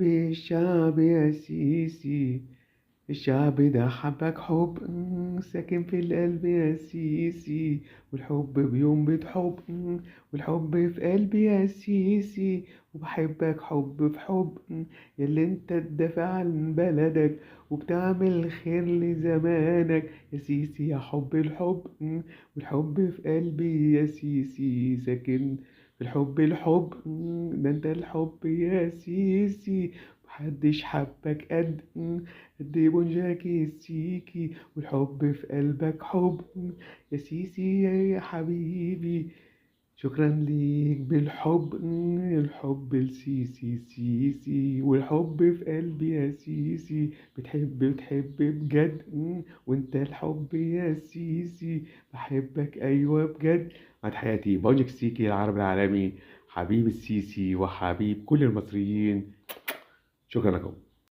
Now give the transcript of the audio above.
قلب الشعب يا سيسي، الشعب ده حبك حب ساكن في القلب يا سيسي، والحب بينبض حب والحب في قلبي يا سيسي، وبحبك حب في حب ياللي انت تدافع عن بلدك وبتعمل خير لزمانك يا سيسي، يا حب الحب والحب في قلبي يا سيسي ساكن في الحب ده انت الحب يا سيسي، محدش حبك قد بونجاكي السيكي، والحب في قلبك حب يا سيسي يا حبيبي، شكرا ليك بالحب الحب السيسي سيسي، والحب في قلبي يا سيسي، بتحب بجد وانت الحب يا سيسي، بحبك ايوه بجد. بعد حياتي بونجك سيكي العرب العالمي، حبيب السيسي وحبيب كل المصريين، شكرا لكم.